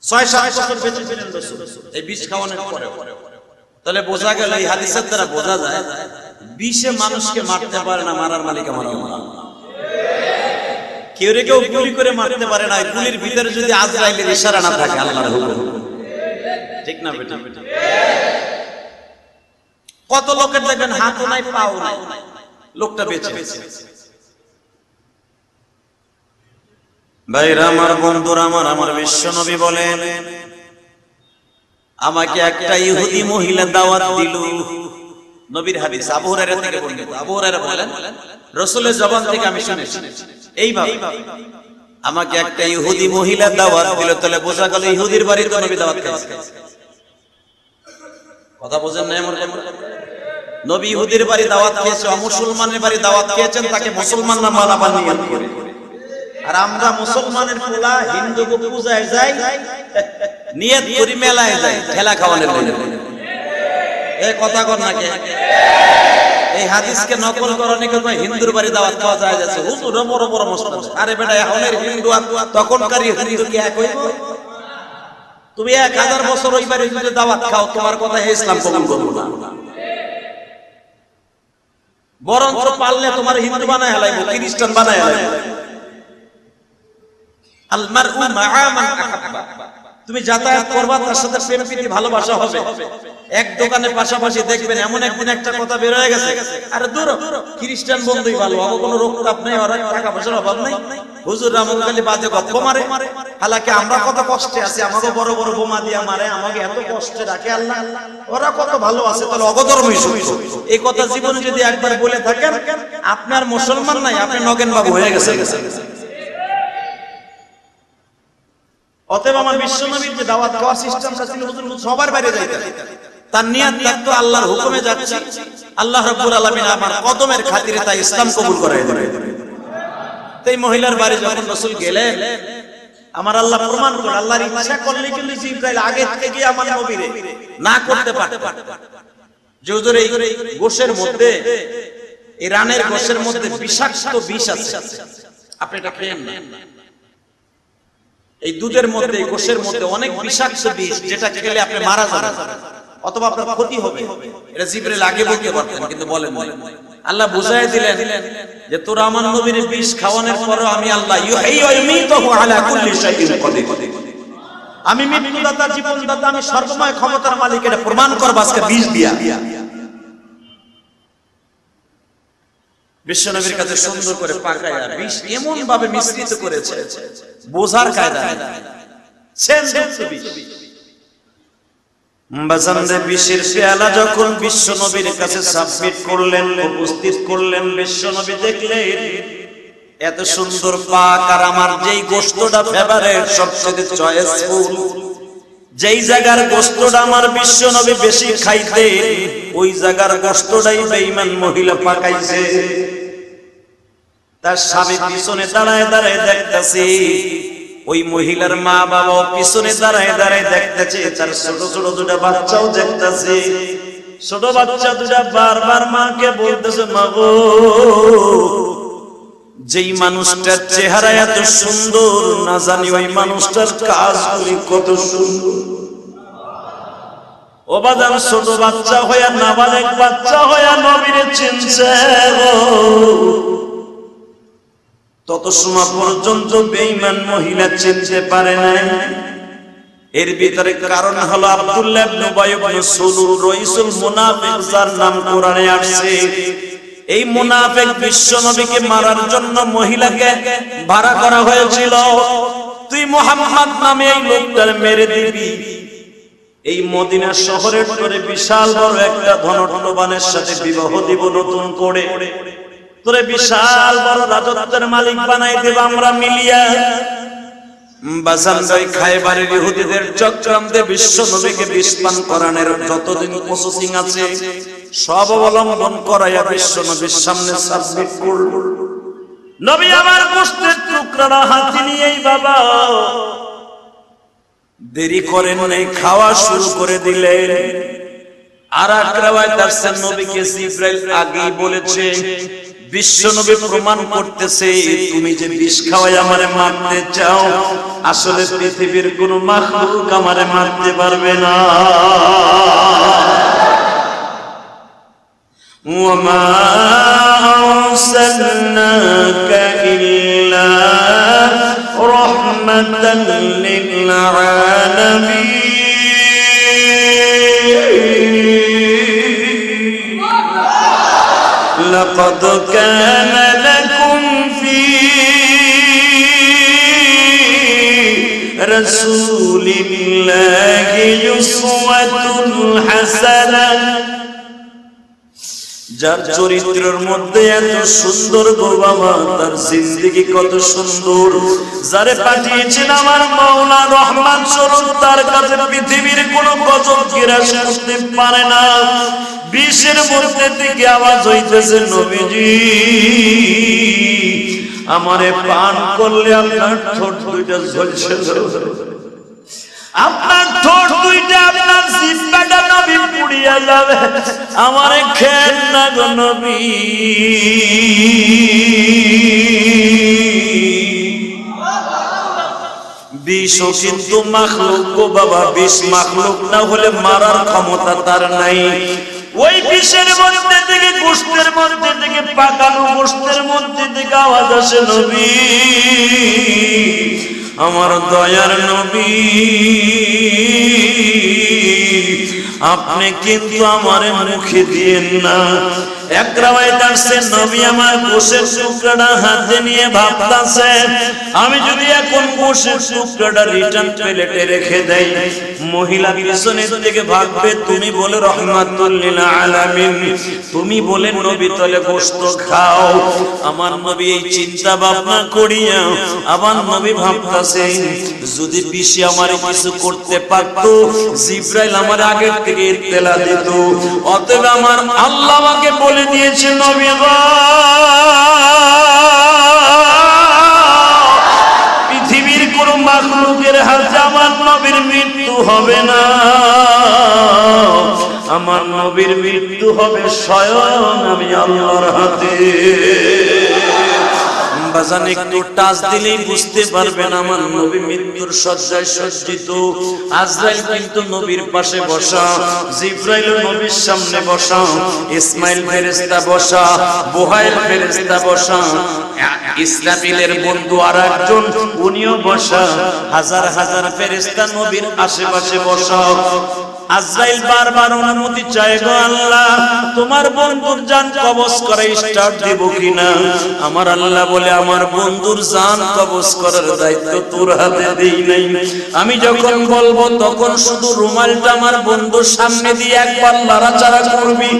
6-7 বছর বেঁচে ছিলেন রাসূল এই বিষ খাওয়ানোর পরে। তাহলে বোঝা গেল, এই হাদিসের দ্বারা বোঝা যায় বিষে মানুষকে মারতে পারে না, মারার মালিক আমার আল্লাহ। কেউ কেউ গুলি করে মারতে পারে না, গুলির ভিতরে যদি আজরাইলের ইশারা না থাকে, আল্লাহর হুকুম, ঠিক না বেটা? কত লোকের দেখবেন হাতও নাই, পাও নাই, লোকটা বেঁচে। ভাইরা আমার, বন্ধুরা আমার, আমার বিশ্ব নবী বলেন, আমাকে একটা ইহুদি মহিলা দাওয়াত দিল। নবীর হাদিস, আবু হুরায়রা থেকে বর্ণিত। আবু হুরায়রা বলেন, রাসূলের জবান থেকে আমি শুনেছি এইভাবে, আমাকে একটা ইহুদি মহিলা দাওয়াত দিল। তাহলে বোঝা গেল ইহুদির বাড়িতে নবী দাওয়াত খাইছে। কথা বোঝেন না? নবী ইহুদির বাড়ি দাওয়াত খেয়েছে, মুসলমানের বাড়ি দাওয়াত খেয়েছেন, তাকে মুসলমানরা মালা বানিয়ে করে। আর আমরা মুসলমানের পোলা হিন্দু পূজায় যাই, নিয়ত করি মেলায় যাই ঠেলা খাওয়ানোর জন্য। এই কথা কর নাকি? এই হাদিসকে নকল করনি করবে, হিন্দুর বাড়ি দাওয়াত খাওয়া যায় যাচ্ছে, হুজুর বড় বড় মুসলমান। আরে বেটা, এখনের হিন্দু আর তখনকার হিন্দু কি এক হইব? তুমি 1000 বছর ওই বাড়ি যদি দাওয়াত খাও, তোমার কথা ইসলাম কবুল করব না। বরঞ্চ পারলে তোমার হিন্দু বানায় হেলাইবো, খ্রিস্টান বানায় হেলাইবো। আল মারউ মাআ মান আহাব্বা, তুমি যাতায়াত করবা, তার সাথে প্রেম প্রীতি ভালোবাসা হবে। এক দোকানে পাশাপাশি দেখবেন এমন একদিন একটা কথা বের হয়ে গেছে, আরে দূর, খ্রিস্টান বন্ধুই ভালো, আমার কোনো রোগতাপ নেই, ওরা টাকা পয়সার অভাব নেই, হুজুর আমাকে খালি বাজে গপ্প মারে। হালাকি আমরা কত কষ্টে আছি, আমাকে বড় বড় বোমা দিয়ে মারে, আমাকে এত কষ্টে রাখে আল্লাহ, ওরা কত ভালো আছে। তাহলে অগধর্মই সত্য। এই কথা জীবনে যদি একবার বলে থাকেন, আপনার মুসলমান নাই, আপনি নগেন বাবু হয়ে গেছে। অতএব আমার বিশ্ব নবীর যে দাওয়াত দেওয়ার সিস্টেমটা ছিল, হুজুর সবার বাইরে যাইতেন, তার নিয়ত থাকতো আল্লাহর হুকুমে যাচ্ছে, আল্লাহ রাব্বুল আলামিন আমার কদমের খাতিরে তাই ইসলাম কবুল করায় দিলেন। তাই মহিলার বাড়ি যখন রাসূল গেলেন, আমার আল্লাহ প্রমাণ করে, আল্লাহর ইচ্ছা করলে কিন্তু জিবরাইল আগে থেকে আমার নবীরে না করতে পারত যে হুজুর এই গোশের মধ্যে, এই রানের গোশের মধ্যে বিষাক্ত বিষ আছে, আপনি এটা খেয়েন না। এই দুধের মধ্যে, গোশের মধ্যে অনেক বিষাক্ত বিষ, যেটা খেলে আপনি মারা যাবেন অথবা আপনার ক্ষতি হবে। এটা জিবরাইল আগে বলতে পারতেন, কিন্তু বলেন না। আল্লাহ বুঝাই দিলেন যে তোরা আমার নবীর বিষ খাওয়ানোর পরে আমি আল্লাহ ইউহয়ি ওয়া ইউমীতুহু আলা কুল্লি শাইইন কাদির, আমি মৃত্যুদাতা, জীবনদাতা, আমি সর্বময় ক্ষমতার মালিক, এটা প্রমাণ করব আজকে বিষ দিয়া। বিশ্বনবীর কাছে সুন্দর করে পাকায়া বিষ এমন ভাবে মিশ্রিত করেছে, বোঝার কায়দা নেই। বাজানরে বিষের পেয়ালা যখন বিশ্ব নবীর কাছে সাবমিট করলেন, উপস্থিত করলেন, বিশ্ব নবী দেখলেন এত সুন্দর পাক, আর আমার যেই গোশতটা ফেভারিট, সবচেয়ে চয়েসফুল, যেই জায়গার গোশতটা আমার বিশ্ব নবী বেশি খাইতে, ওই জায়গার গোশতটাই বেঈমান মহিলা পাকাইছে। তার স্বামী পিছনে দাঁড়ায় দাঁড়ায় দেখতেছে, ওই মহিলার মা বাবাও পিছনে দাঁড়ায় দাঁড়ায় দেখতেছে, তার ছোট ছোট দুটা বাচ্চাও দেখতেছে। ছোট বাচ্চা দুটা বারবার মাকে বলতেছে, মা গো, যেই মানুষটার চেহারা এত সুন্দর, না জানি ওই মানুষটার কাজগুলি কত সুন্দর। ও বাজান, ছোট বাচ্চা হইয়া, নাবালেক বাচ্চা হইয়া নবীরে চিনছে, তত সময় পর্যন্ত বেঈমান মহিলা চিনতে পারে নাই। এর ভিতরে কারণ হলো আব্দুল্লাহ ইবনে উবাই ইবনে সুলুল, রাইসুল মুনাফিক, যার নাম কোরআনে আসছে। এই মুনাফিক বিশ্ব নবীকে মারার জন্য মহিলাকে ভাড়া করা হয়েছিল, তুই মুহাম্মদ নামে এই লোকটার মেরে দিবি। এই মদিনা শহরের পরে বিশাল বড় একটা ধনট্টবানের সাথে বিবাহ দিব নতুন করে, তোরে বিশাল বড় রাজত্বের মালিক বানাই দেব আমরা মিলিয়া। বাজানদাই খায়বারের ইহুদিদের চক্রান্তে বিশ্ব নবীকে বিষ পান করানোর যতদিন প্রসেসিং আছে সব অবলম্বন করাইয়া বিশ্ব নবীর সামনে সাবমিট করল। নবী আমার গোশতের টুকরাটা হাতে নিয়েই বাবা দেরি করেন নাই, খাওয়া শুরু করে দিলেন। আর এক riwayat আছে, নবীকে জিবরাইল আগেই বলেছে, বিশ্ব নবী প্রমাণ করতেছে, তুমি যে বিষ খাওয়াই আমারে মারতে চাও, আসলে পৃথিবীর কোন মাখলুক আমারে মারতে পারবে না। ওয়ামা আরসালনাকা ইল্লা রাহমাতাল লিল আলামিন। لقد كان لكم في رسول الله أسوة حسنة। যার চরিত্রের মধ্যে এত সুন্দর গো বাবা, তার জিন্দেগি কত সুন্দর। যারে পাঠিয়েছেন আমার মাওলা রহমান স্বরূপ, তার কাছে পৃথিবীর কোনো গজব গ্রাস করতে পারে না। বিষের মধ্যে থেকে আওয়াজ হইতেছে, নবীজি আমারে পান করলে আপনার ঠোঁট দুইটা ঝলসে যাবে, আপনার ঠোঁট দুইটা, আপনার জিহ্বাটা নবী পুড়িয়া যাবে, আমারে খেন না গো নবী। বিষও কিন্তু মাখলুক গো বাবা, বিষ মাখলুক না হলে মারার ক্ষমতা তার নাই। ওই বিষের মধ্যে থেকে, গোশতের মধ্যে থেকে, পাকানো গোশতের মধ্যে থেকে আওয়াজ আসে, নবী আমার দয়ার নবী, আপনি কিন্তু আমারে মুখে দিয়েন না। এক riwayat আছে, নবী আমার গোশতের টুকরাটা হাতে নিয়ে ভাবতাছে, আমি যদি এখন গোশতের টুকরাটা রিটার্ন প্লেটে রেখে দেই, মহিলা পিছনের দিকে ভাববে, তুমি বলে রহমাতুল লিল আলামিন, তুমি বলে নবী তলে গোশত খাও। আমার নবী এই চিন্তা ভাবনা করিয়া আমার নবী ভাবতাছে, যদি বিষে আমার কিছু করতে পারতো, জিবরাইল আমার আগে থেকে ইত্তেলা দিত। অতএব আমার আল্লাহ আমাকে বলে দিয়েছে, নবী গো, পৃথিবীর কোন মাখলুকের হাতে আমার নবীর মৃত্যু হবে না, আমার নবীর মৃত্যু হবে স্বয়ং আমি আল্লাহর হাতে। বাজান একটু টাচ দিলেই বুঝতে পারবেন আমার নবী মৃত্যুর শয্যায় সজ্জিত। আজরাইল কিন্তু নবীর পাশে বসা, জিবরাইল নবীর সামনে বসা, ইসমাইল ফেরেশতা বসা, বুহাইল ফেরেশতা বসা, ইসরাফিলের বন্ধু আরেকজন উনিও বসা, হাজার হাজার ফেরেশতা নবীর আশেপাশে বসা। আজরাইল বারবার অনুমতি চায়, গো আল্লাহ তোমার বন্ধুর জান কবজ করে স্টার্ট দেব কিনা? আমার আল্লাহ বলে, আমার বন্ধুর জান কবজ করার দায়িত্ব তোর হাতে দেই নাই। আমি যখন বলবো তখন শুধু রুমালটা আমার বন্ধুর সামনে দিয়ে একবার নাড়াচাড়া করবি,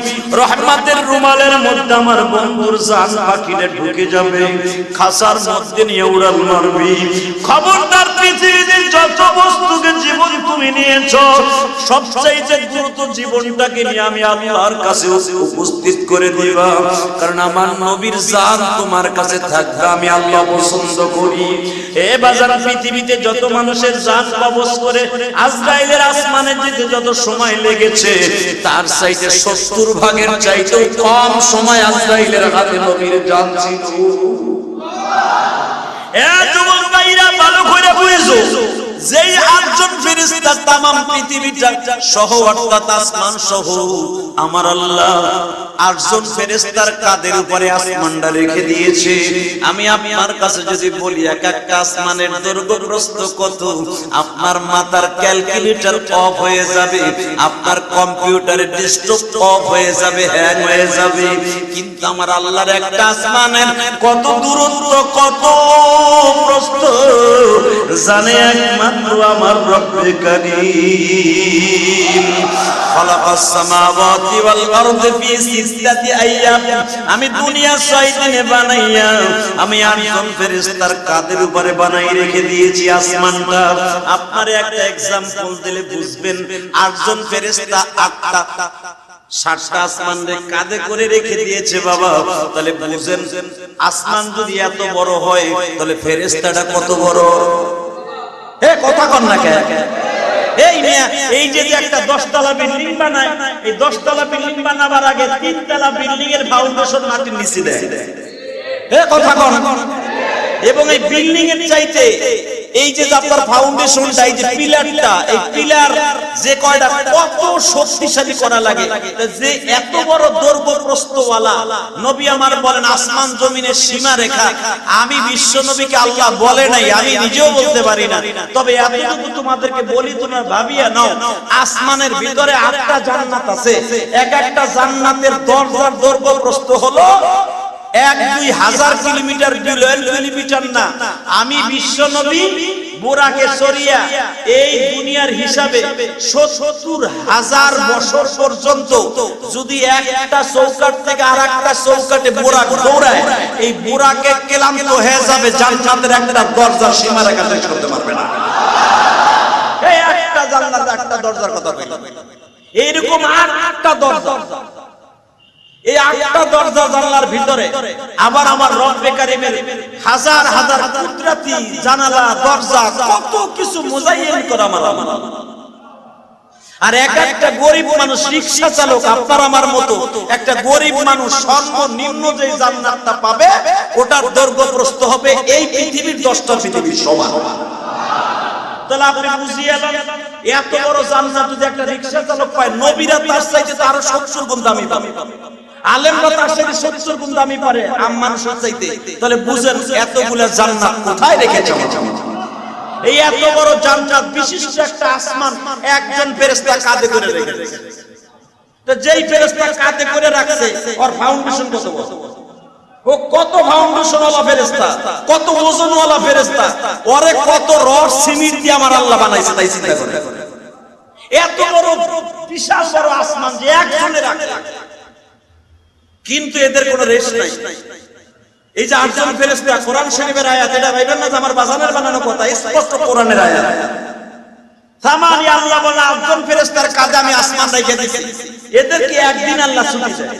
রহমতের রুমালের মধ্যে আমার বন্ধুর জান পাখিরে ঢুকে যাবে, খাসার মধ্যে নিয়ে উড়াল মারবি। খবরদার, পৃথিবীতে যত বস্তুকে জীবন তুমি নিয়েছো, সবচাইতে গুরুত্ব জীবনটাকে নিয়ে আমি আল্লাহর কাছে উপস্থিত করে দিবা, কারণ আমার নবীর জান তোমার কাছে থাকবে, আমি আল্লাহ পছন্দ করি। এ বাজার, পৃথিবীতে যত মানুষের জান কবজ করে আজরাইলের আসমানে যেতে যত সময় লেগেছে, তার চাইতে 70 ভাগের চাইতে কম সময় আজরাইলের হাতে নবীর জান ছিল। এ যুবক ভাইরা, ভালো করে বুঝো, যেই 8জন ফেরেশতা तमाम পৃথিবীটা সহ অর্থাৎ আসমান সহ আমার আল্লাহ 8জন ফেরেশতার কাঁধের উপরে আসমানটা রেখে দিয়েছে। আমি আপনার কাছে যদি বলি এক একটা আসমানের দৈর্ঘ্য প্রস্থ কত, আপনার মাথার ক্যালকুলেটর অফ হয়ে যাবে, আপনার কম্পিউটারের ডেস্কটপ অফ হয়ে যাবে, হ্যাং হয়ে যাবে। কিন্তু আমার আল্লাহর একটা আসমানের কত দূরত্ব, কত প্রস্থ জানে একমাত্র আমার রব্বে কারীম। খালাকাস সামাওয়াতি ওয়াল আরদি ফি সিত্তাতি আইয়াম। আমি দুনিয়া 6 দিনে বানাইয়া আমি 8জন ফেরেশতার কাঁধের উপরে বানাই রেখে দিয়েছি আসমানটা। আপনার একটা एग्जांपल দিলে বুঝবেন, 8জন ফেরেশতা 60টা আসমানের কাঁধে করে রেখে দিয়েছে বাবা। তাহলে বুঝেন, আসমান যদি এত বড় হয় তাহলে ফেরেশতাটা কত বড়? এ কথা কন না কেন? এই যে একটা 10 তলা বিল্ডিং বানায়, এই 10 তলা বিল্ডিং বানাবার আগে 3 তলা বিল্ডিং এর ফাউন্ডেশন মাটির নিচে দেয়। এ কথা কন। এবং এই বিল্ডিং এর চাইতে এই যে আপনার ফাউন্ডেশনটা, এই যে পিলারটা, এই পিলার যে কয়টা কত শক্তিশালী করা লাগে, যে এত বড় দৈর্ঘ্য প্রস্থওয়ালা নবী আমার বলেন আসমান জমিনের সীমা রেখা আমি বিশ্ব নবীকে আল্লাহ বলে নাই, আমি নিজেও বলতে পারি না। তবে এতটুকু তোমাদেরকে বলি, তোমরা ভাবিয়া নাও, আসমানের ভিতরে 8টা জান্নাত আছে, এক একটা জান্নাতের দরজার দৈর্ঘ্য প্রস্থ হলো 1-2 কিলোমিটার, বিলিয়ন কিলোমিটার না। আমি বিশ্ব নবী বুরাকে সরিয়া এই দুনিয়ার হিসাবে 70,000 বছর পর্যন্ত যদি একটা চৌকাট থেকে আরেকটা চৌকাটে বুরাক দৌড়ায়, এই বুরাকে ক্লান্ত হয়ে যাবে, জান্নাতের একটা দরজার সীমা রেখা শেষ করতে পারবে না। এই একটা জান্নাতের একটা দরজার কথা বলি, এইরকম 8টা দরজা, এই 8টা দরজা জানলার ভিতরে আবার আমার রব্বে কারীমের হাজার হাজার কুদরতি জানালা দরজা, কত কিছু মোজাইন করা আমার। আর এক একটা গরিব মানুষ, রিকশা চালক আপনার আমার মতো একটা গরিব মানুষ সর্বনিম্ন যে জান্নাতটা পাবে, ওটার দৈর্ঘ্য প্রস্থ হবে এই পৃথিবীর 10টা পৃথিবীর সমান। তাহলে আপনি বুঝিয়ে এলেন, এত বড় জান্নাত যদি একটা রিকশা চালক পায়, নবীরা তার চাইতে আরো 70 গুণ দামি পাবে, আলেমরা তার চাইতে 70 গুণ দামি পারে মানুষের চাইতে। তাহলে বুঝেন এতগুলা জান্নাত কোথায় রেখেছে। এই এত বড় জান্নাত বিশিষ্ট একটা আসমান একজন ফেরেশতা কাঁধে করে রেখেছে। তো যেই ফেরেশতা কাঁধে করে রাখছে, ওর ফাউন্ডেশন কত বড়, ও কত ফাউন্ডেশন ওয়ালা ফেরেশতা, কত ওজন ওয়ালা ফেরেশতা, ওরে কত রড সিমেন্ট দিয়ে আমার আল্লাহ বানাইছে, তাই চিন্তা করে। এত বড় বিশাল বড় আসমান যে একজনে রাখে, কিন্তু এদের কোনো রেস্ট নাই। এই যে 8জন ফেরেশতা, কোরআন শরীফের আয়াত, এটা ভাইবেন না যে আমার বাজানের বানানো কথা, স্পষ্ট কোরআনের আয়াত। সামানি আল্লাহ বলে 8জন ফেরেশতার কাঁধে আমি আসমান রেখে দিয়েছি, এদেরকে একদিন আল্লাহ ছুটি দেয়।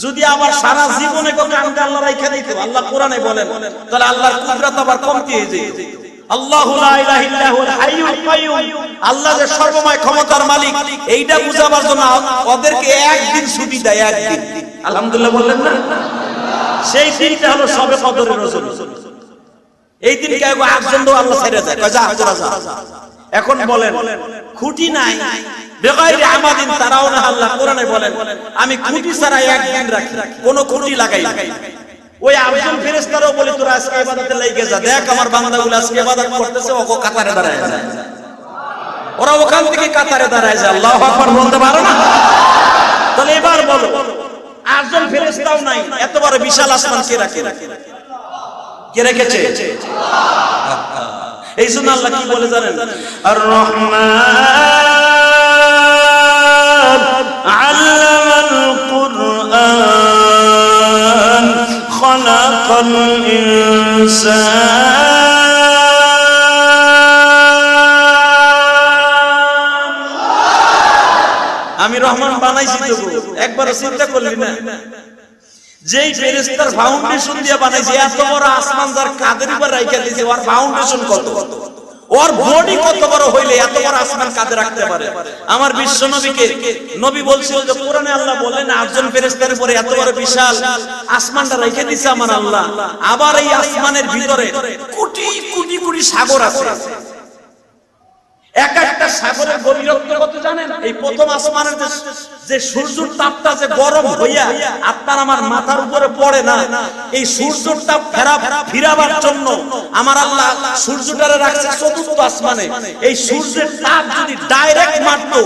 যদি আবার সারা জীবনে কোন কাঁধে আল্লাহ রেখে দিতে, আল্লাহ কোরআনে বলেন, তাহলে আল্লাহর কুদরত আবার কমতি হয়ে যায়। আল্লাহু লা ইলাহা ইল্লা হুয়াল হাইয়ুল কাইয়ুম, আল্লাহ যে সর্বময় ক্ষমতার মালিক, এইটা বুঝাবার জন্য ওদেরকে একদিন ছুটি দেয়, একদিন। আলহামদুলিল্লাহ বললেন না? সেই দিনটা হলো শবে কদরের রজনী। এই দিনকে একজন তো আল্লাহ ছেড়ে দেয়, যা তোরা যা। এখন বলেন, খুঁটি নাই, বেগাইরে আমাদিন তারাউনা, আল্লাহ কোরআনে বলেন আমি খুঁটি ছাড়া একদিন রাখি, কোনো খুঁটি লাগাই না। ওই 8জন ফেরেশতারও বলে তোরা আজকে ইবাদতে লেগে যা, দেখ আমার বান্দাগুলো আজকে ইবাদত করতেছে, ওকে কাতারে দাঁড়ায় যায়। ওরা ওখান থেকে কাতারে দাঁড়ায় যায়, আল্লাহু আকবার বলতে পারো না? তাহলে এবার বলো, আটজন ফেরেশতাও নাই, এত বড় বিশাল আসমান কে রাখে? কে রেখেছে? এই জন্য আল্লাহ কি বলে জানেন? আর রহমান আল্লামাল কুরআন খালাকাল ইনসান। আমি রহমান বানাইছি তো, একবার চিন্তা করলি না? যেই ফেরেশতার ফাউন্ডেশন দিয়ে বানাইছে, এত বড় আসমান যার কাঁধের উপর রাইখা দিয়েছে, ওর ফাউন্ডেশন কত, ওর বডি কত বড় হইলে এত বড় আসমান কাঁধে রাখতে পারে? আমার বিশ্ব নবীকে নবী বলছিল যে কোরআনে আল্লাহ বলেন আটজন ফেরেশতার উপরে এত বড় বিশাল আসমানটা রেখে দিয়েছে আমার আল্লাহ। আবার এই আসমানের ভিতরে কোটি কোটি কোটি সাগর আছে। এক একটা সাগরের গভীরতা কত জানেন? এই প্রথম আসমানের যে সূর্যের তাপটা যে গরম হইয়া আপনার আমার মাথার উপরে পড়ে না, এই সূর্যের তাপ ফিরাবার জন্য আমার আল্লাহ সূর্যটারে রাখছে চতুর্থ আসমানে। এই সূর্যের তাপ যদি ডাইরেক্ট মারতো,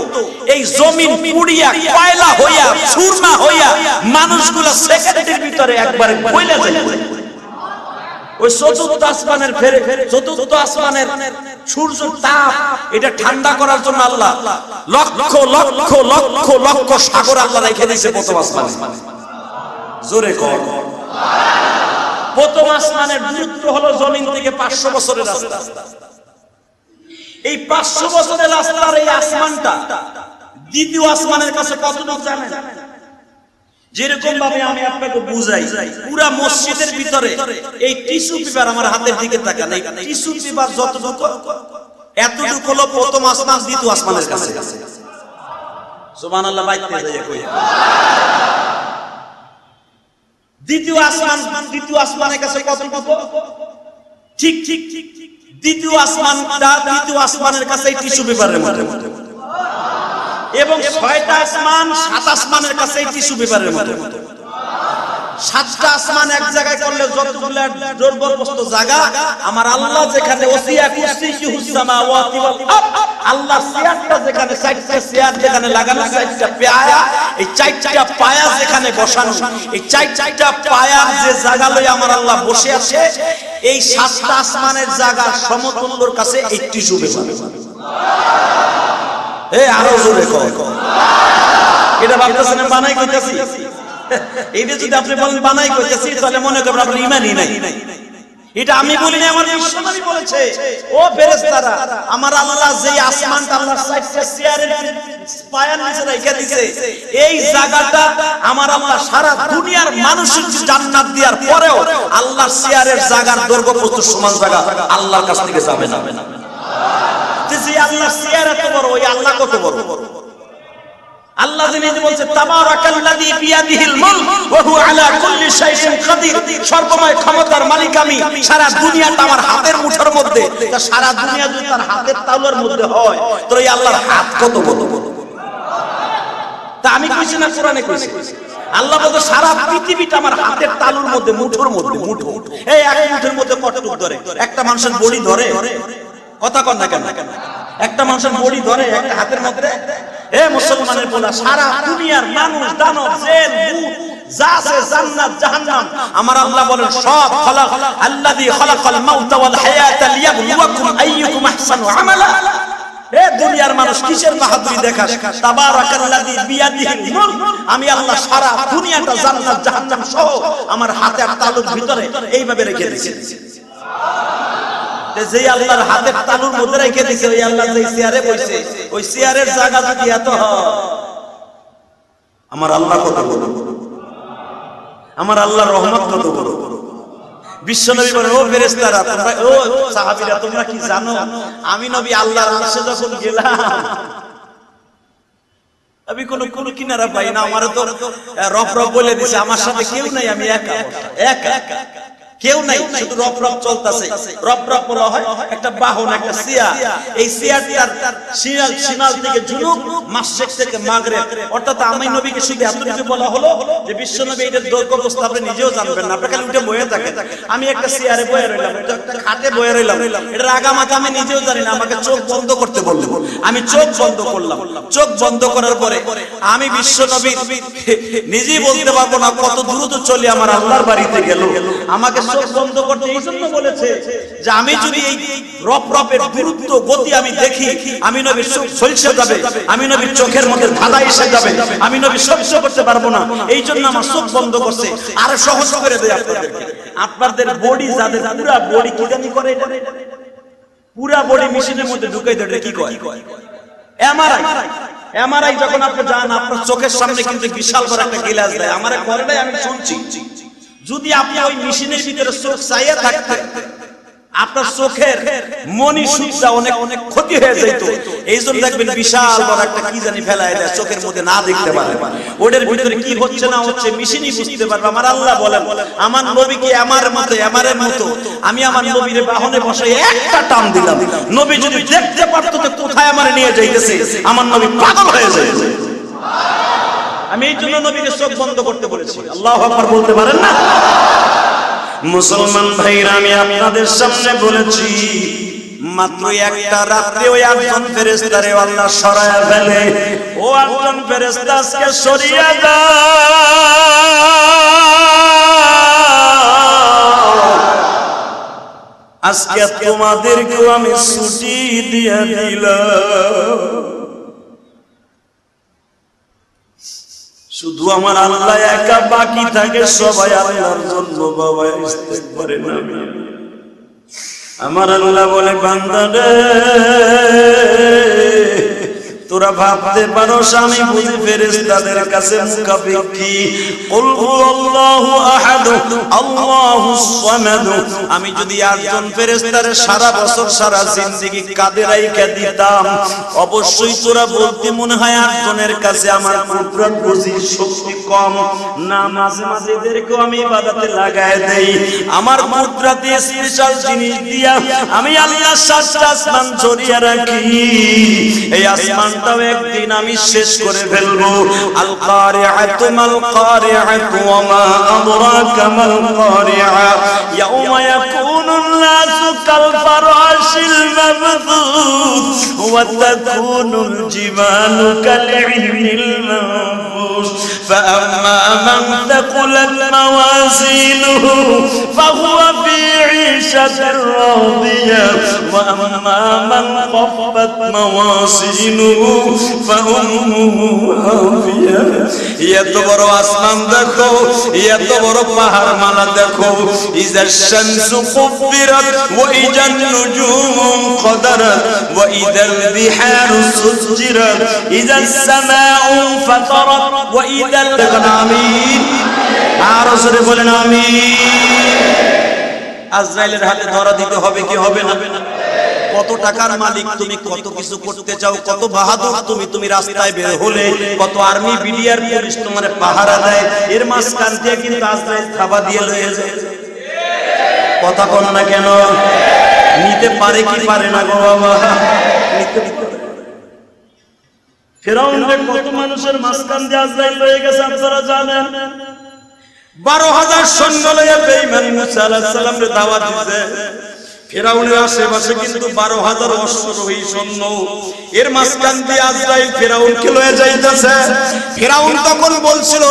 এই জমিন পুড়িয়া কয়লা হইয়া সুরমা হইয়া মানুষগুলো সেকেন্ডের ভিতরে একবারে গলে যায়। ওই চতুর্থ আসমানের চতুর্থ আসমানের সূর্যের তাপ এটা ঠান্ডা করার জন্য আল্লাহ লক্ষ লক্ষ লক্ষ লক্ষ সাগর আল্লাহ রেখে দিয়েছে প্রথম আসমানে। জোরে কর। প্রথম আসমানের দূরত্ব হলো জমিন থেকে 500 বছরের রাস্তা। এই 500 বছরের রাস্তার এই আসমানটা দ্বিতীয় আসমানের কাছে কতটুকু জানেন? যেরকম ভাবে আমি আপনাকে বুঝাই, পুরা মসজিদের ভিতরে এই টিস্যু পেপার আমার হাতের দিকে তাকান, এই টিস্যু পেপার যতটুকু এতটুকু হলো প্রথম আসমান দ্বিতীয় আসমানের কাছে। সুবহানাল্লাহ। বাইতে যায় কই? দ্বিতীয় আসমান দ্বিতীয় আসমানের কাছে কতটুকু? ঠিক ঠিক দ্বিতীয় আসমানটা দ্বিতীয় আসমানের কাছে এই টিস্যু পেপারের মতো। এবং 6টা আসমান 7 আসমানের কাছে টিস্যু পেপারের মতো। 7টা আসমান এক জায়গায় করলে যতগুলো জবরদস্ত জায়গা আমার আল্লাহ যেখানে ওসিয়া কুরসিয়ুস সামাওয়াতি ওয়াল আরদ, আল্লাহ চেয়ারটা যেখানে 4টা চেয়ার যেখানে লাগানো, 4টা পায়া, এই 4টা পায়া যেখানে বসানো, এই 4টা পায়ার যে জায়গা লই আমার আল্লাহ বসে আছে, এই 7টা আসমানের জায়গা সমতুল্যর কাছে এই টিস্যু পেপার। আরো জোরে কর। এটা ভাবতেছেন বানাই কইতাছি? এইটা যদি আপনি বলেন বানাই কইতাছি, তাহলে মনে করবেন আপনার ঈমানই নাই। এটা আমি বলি না, আমার বিশ্বনবী বলেছে। ও ফেরেশতারা, আমার আল্লাহ যে আসমানটা আল্লাহ 4টা চেয়ারের পায়ার নিচে রেখে দিয়েছে, এই জায়গাটা আমার আল্লাহ সারা দুনিয়ার মানুষের জান্নাত দেওয়ার পরেও আল্লাহর চেয়ারের জায়গার দৈর্ঘ্য প্রস্থ সমান জায়গা আল্লাহর কাছ থেকে যাবে না। যে আল্লাহ চেয়ার এত বড়, ওই আল্লাহ কত বড়? আল্লাহ যিনি বলছে তাবারাকাল্লাযী বিয়াদিহিল মুলক ওয়া হুয়া আলা কুল্লি শাইইন কাদির, সর্বময় ক্ষমতার মালিক আমি, সারা দুনিয়াটা আমার হাতের মুঠোর মধ্যে। তা সারা দুনিয়া যদি তার হাতের তালুর মধ্যে হয়, তো এই আল্লাহর হাত কত বড়? তা আমি কইছি না, কোরআনে কইছে। আল্লাহ বলতে সারা পৃথিবীটা আমার হাতের তালুর মধ্যে, মুঠোর মধ্যে। মুঠো, এই এক মুঠের মধ্যে কতটুকু ধরে? একটা মানুষের বডি ধরে? কথা কন না কেন? একটা মানুষের বডি ধরে একটা হাতের মধ্যে? মুসলমানের বলা সারা দুনিয়ার মানুষ, দানব, জিন, ভূত যা আছে, জান্নাত জাহান্নাম, আমার আল্লাহ বলেন সব খলাক আল্লাযী খলাকাল মাউতা ওয়াল হায়াতা লিয়াবলুয়াকুম আইয়ুকুম আহসানু আমালা। দুনিয়ার মানুষ কিসের বাহাদুরি দেখাস? তাবারাকাল্লাযী বিয়াদিহিল মুলক, আমি আল্লাহ সারা দুনিয়াটা জান্নাত জাহান্নাম সহ আমার হাতের তালুর ভিতরে এইভাবে রেখে দিয়েছি। যে আল্লাহর হাতের তালুর মধ্যে রেখে দিয়েছে, ওই আল্লাহ যে চেয়ারে বসে, ওই চেয়ারের জায়গা যদি এত হয়, আমার আল্লাহ কত বড়? আমার আল্লাহর রহমত কত বড়? বিশ্বনবী বলেন, ও ফেরেশতারা, তোমরা, ও সাহাবীরা, তোমরা কি জানো আমি নবী আল্লাহর আরশে যখন গেলাম, আমি কোন কিনারা পাই না, আমারও তো রব রব বলে দিছে, আমার সাথে কেউ নাই, আমি একা একা। কেউ নাই, শুধু রপ রপ চলতেছে। রপ রপ বলা হয় একটা বাহন, একটা সিয়া। এই সিয়াটার সিনাল থেকে জুনুব, মাশরিক থেকে মাগরিব। অর্থাৎ আমি নবীকে শুধু এতটুকু বলা হলো যে বিশ্ব নবী এটার দৈর্ঘ্য প্রস্থ আপনি নিজেও জানবেন না, আপনি খালি উঠে বয়ে থাকেন। আমি একটা সিয়ারে বয়ে রইলাম, একটা খাটে বয়ে রইলাম, এটার আগামাথা আমি নিজেও জানি না। আমাকে চোখ বন্ধ করতে বললেন, আমি চোখ বন্ধ করলাম। চোখ বন্ধ করার পরে আমি বিশ্ব নবী নিজেই বলতে পারবো না কত দ্রুত চলে আমার আল্লাহর বাড়িতে গেল। আমাকে চোখ বন্ধ করতে এই জন্য বলেছে যে আমি যদি এই রপ রপের দ্রুত গতি আমি দেখি, আমি নবীর চোখ ঝলসে যাবে, আমি নবীর চোখের মধ্যে ধাঁধা এসে যাবে, আমি নবী সহ্য করতে পারবো না। এই জন্য আমার চোখ বন্ধ করছে। আর সহজ করে দেয় আপনাদেরকে। আপনাদের বডি, যাদের পুরা বডি কি জানি করে, এটা পুরা বডি মেশিনের মধ্যে ঢুকাই দেয়, কি কয়? এমআরআই। এমআরআই যখন আপনি যান, আপনার চোখের সামনে কিন্তু বিশাল বড় একটা গ্লাস দেয়। আমারে করে নাই, আমি শুনছি। যদি আপনি ওই মেশিনের ভিতরে চোখ চাইয়া থাকতেন, আপনার চোখের মনি সুজা অনেক অনেক ক্ষতি হয়ে যেত। এই জন্য দেখবেন বিশাল বড় একটা কি জানি ফেলায় দেয়, চোখের মধ্যে না দেখতে পারে। ওদের ভিতরে কি হচ্ছে না হচ্ছে মেশিনই বুঝতে পারবে। আমার আল্লাহ বলেন, আমার নবীকে আমার মতো, আমারের মতো আমি আমার নবীর বাহনে বসে একটা টান দিলাম, নবী যদি দেখতে পারতো যে কোথায় আমারে নিয়ে যাইতেছে, আমার নবী পাগল হয়ে যেত। আমি এই জন্য নবীকে চোখ বন্ধ করতে বলেছি। আল্লাহু আকবার বলতে পারেন না? মুসলমান ভাইরা, আমি আপনাদের সামনে বলেছি, মাত্র একটা রাতে ওই একজন ফেরেশতারে আল্লাহ সরায়া ফেলে। ও একজন ফেরেশতা আজকে সরিয়ে দাও, আজকে তোমাদেরকেও আমি ছুটি দিয়ে দিলাম। শুধু আমার আল্লাহ একা বাকি থাকে, সবাই আল্লাহর জন্য বাবা ইস্তেগফারে নামে। আমার আল্লাহ বলে, বান্দা রে, তোরা ভাবতে পারো আমি বুঝি ফেরেশতাদের কাছে মুখাপেক্ষী। কুল হুয়াল্লাহু আহাদ আল্লাহুস সামাদ। আমি যদি একজন ফেরেশতার সারা বছর সারা জিন্দেগি কাঁধে রাইখা দিতাম, অবশ্যই তোরা বলতে মনে হয় একজনের কাছে আমার কুদরত বুঝি শক্তি কম না। মাঝে মাঝে এদেরকেও আমি ইবাদতে লাগায় দেই। আমার কুদরতে স্পেশাল জিনিস দিয়া আমি আল্লাহ সাতটা আসমান জড়িয়ে রাখি। এই আসমান একদিন আমি শেষ করে ফেলবো। আল কারিআতু মাল কারিআতু ওয়া মা আদরাকা মাল কারিআ ইয়াউমা ইয়াকুনুন নাসু কাল ফারাশিল মাবথুথ ওয়া তাকুনুল জিবালু কাল ইহনিল মানফুশ فأما من ثقلت موازينه فهو في عيشة راضية وأما من خفت موازينه فأمه هاوية। এত বড় আসমান দেখো, এত বড় পাহাড় মালা দেখো। إذا الشمس كبرت وإذا النجوم انقدرت وإذا البحار سجرت إذا السماء انفطرت وإذا আমিন। আর জোরে বলেন আমিন। আজরাইলের হাতে ধরা দিতে হবে কি হবে না? কত টাকার মালিক তুমি, কত কিছু করতে চাও, কত বাহাদুর তুমি, তুমি রাস্তায় বের হলে কত আর্মি বিডিআর পুলিশ তোমারে পাহারা দেয়, এর মাঝখান থেকে কিন্তু আজরাইল থাবা দিয়ে লয়ে যায়। কথা বল না কেন? নিতে পারে কি পারে না গো বাবা? নিতে ফেরাউনের কত মানুষের মাঝখান দিয়ে আজরাইল লয়ে গেছে আপনারা জানেন। 12,000 সৈন্য লয়ে বেঈমান মুসা আলাইহিস সালামকে দাওয়াত দিতে। ফেরাউনের আশেপাশে কিন্তু 12,000 অশ্বারোহী সৈন্য, এর মাঝখান দিয়ে আজরাইল ফেরাউনকে লয়ে যাইতেছে। ফেরাউন তখন বলছিল,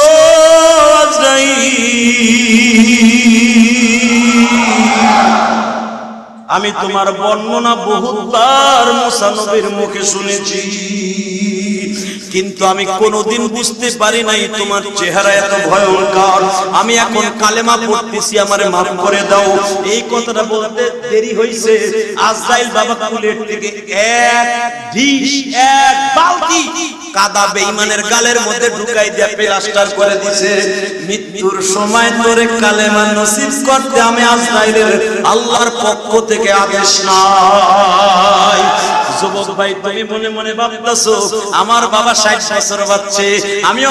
আমি তোমার বর্ণনা বহুবার মুসা নবীর মুখে শুনেছি, কিন্তু আমি কোনোদিন বুঝতে পারি নাই তোমার চেহারা এত ভয়ঙ্কর। আমি এখন কালেমা পড়তেছি, আমারে মাফ করে দাও। এই কথাটা বলতে দেরি হইছে, আজরাইল বাবা কুলের থেকে এক বালতি কাদা বেঈমানের গালের মধ্যে ঢুকাই দিয়ে প্লাস্টার করে দিয়েছে। মৃত্যুর সময় তোরে কালেমা নসিব করতে আমি আজরাইলের আল্লাহর পক্ষ থেকে আদেশ নাই। যুবক ভাই, তুমি মনে মনে ভাবতেছো আমার বাবা 60 বছর বাচ্চা, আমিও